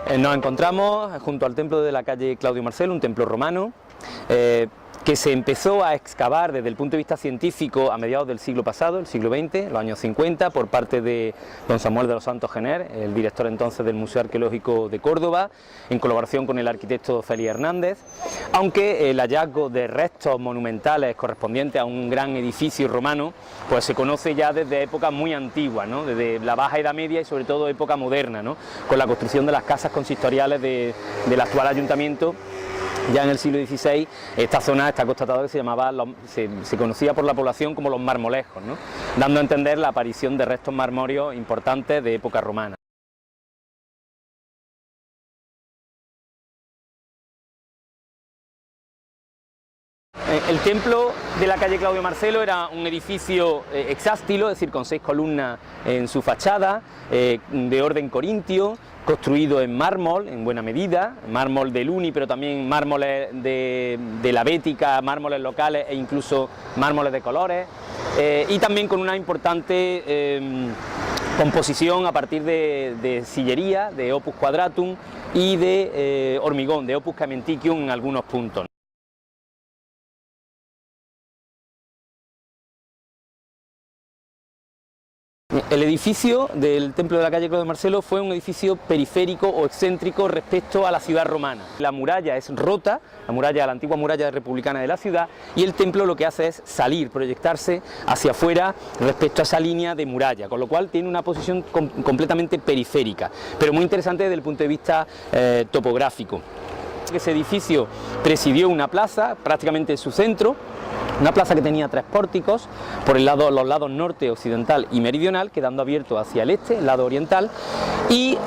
Nos encontramos junto al templo de la calle Claudio Marcelo, un templo romano, que se empezó a excavar desde el punto de vista científico a mediados del siglo pasado, el siglo XX, los años 50, por parte de don Samuel de los Santos Gener, el director entonces del Museo Arqueológico de Córdoba, en colaboración con el arquitecto Félix Hernández, aunque el hallazgo de restos monumentales correspondientes a un gran edificio romano, pues se conoce ya desde épocas muy antiguas, ¿no? Desde la Baja Edad Media y sobre todo época moderna, ¿no? Con la construcción de las casas consistoriales del actual ayuntamiento. Ya en el siglo XVI esta zona está constatado que se conocía por la población como los marmolejos, ¿no? Dando a entender la aparición de restos marmóreos importantes de época romana. El templo de la calle Claudio Marcelo era un edificio hexástilo, es decir, con 6 columnas en su fachada, de orden corintio, construido en mármol, en buena medida, mármol de Luni, pero también mármoles de la Bética, mármoles locales e incluso mármoles de colores, y también con una importante composición a partir de sillería, de opus quadratum y de hormigón, de opus caementicium en algunos puntos. El edificio del templo de la calle Claudio Marcelo fue un edificio periférico o excéntrico respecto a la ciudad romana. La muralla es rota, la antigua muralla republicana de la ciudad, y el templo lo que hace es salir, proyectarse hacia afuera respecto a esa línea de muralla, con lo cual tiene una posición completamente periférica, pero muy interesante desde el punto de vista topográfico. Ese edificio presidió una plaza, prácticamente en su centro, una plaza que tenía 3 pórticos, por los lados norte, occidental y meridional, quedando abierto hacia el este, el lado oriental, y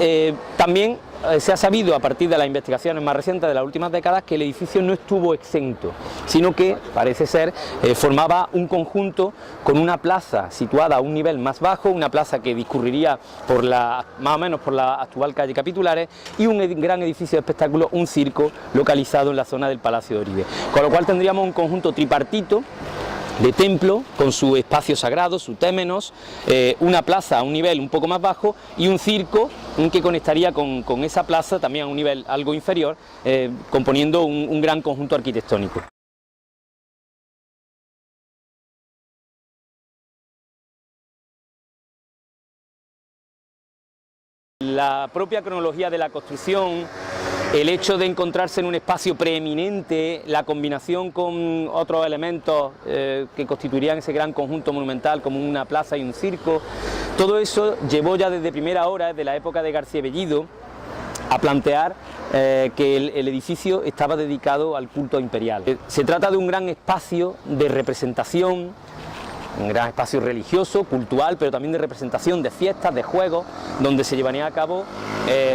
también se ha sabido a partir de las investigaciones más recientes de las últimas décadas que el edificio no estuvo exento, sino que parece ser formaba un conjunto con una plaza situada a un nivel más bajo, una plaza que discurriría más o menos por la actual calle Capitulares, y un gran edificio de espectáculos, un circo localizado en la zona del Palacio de Oribe, con lo cual tendríamos un conjunto tripartito de templo con su espacio sagrado, su témenos, una plaza a un nivel un poco más bajo y un circo que conectaría con esa plaza también a un nivel algo inferior, componiendo un gran conjunto arquitectónico. La propia cronología de la construcción, el hecho de encontrarse en un espacio preeminente, la combinación con otros elementos que constituirían ese gran conjunto monumental como una plaza y un circo, todo eso llevó ya desde primera hora, desde la época de García Bellido, a plantear que el edificio estaba dedicado al culto imperial. Se trata de un gran espacio de representación, un gran espacio religioso, cultural, pero también de representación de fiestas, de juegos, donde se llevarían a cabo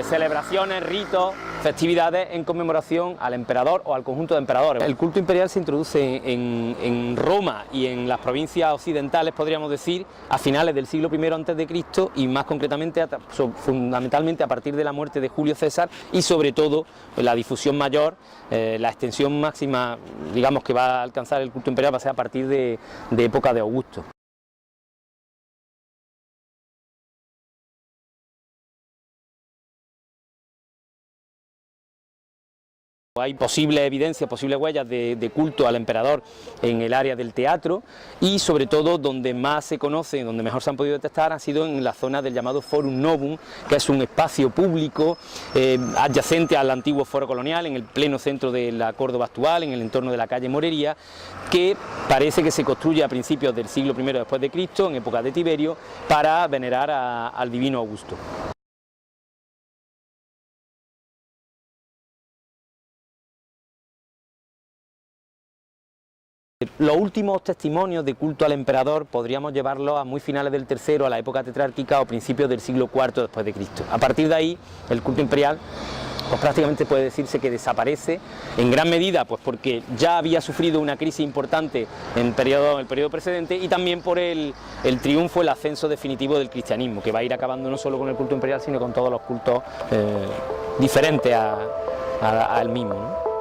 celebraciones, ritos, festividades en conmemoración al emperador o al conjunto de emperadores. El culto imperial se introduce en Roma y en las provincias occidentales, podríamos decir, a finales del siglo I a.C. y más concretamente, fundamentalmente a partir de la muerte de Julio César, y sobre todo la difusión mayor, la extensión máxima, digamos, que va a alcanzar el culto imperial va a ser a partir de época de Augusto. Hay posibles evidencias, posibles huellas de culto al emperador en el área del teatro, y sobre todo donde más se conoce, donde mejor se han podido detectar, ha sido en la zona del llamado Forum Novum, que es un espacio público adyacente al antiguo foro colonial, en el pleno centro de la Córdoba actual, en el entorno de la calle Morería, que parece que se construye a principios del siglo I después de Cristo, en época de Tiberio, para venerar al divino Augusto. Los últimos testimonios de culto al emperador podríamos llevarlos a muy finales del III, a la época tetrárquica, o principios del siglo IV después de Cristo. A partir de ahí, el culto imperial pues prácticamente puede decirse que desaparece, en gran medida pues porque ya había sufrido una crisis importante en el periodo precedente, y también por el triunfo, el ascenso definitivo del cristianismo, que va a ir acabando no solo con el culto imperial, sino con todos los cultos diferentes al mismo, ¿no?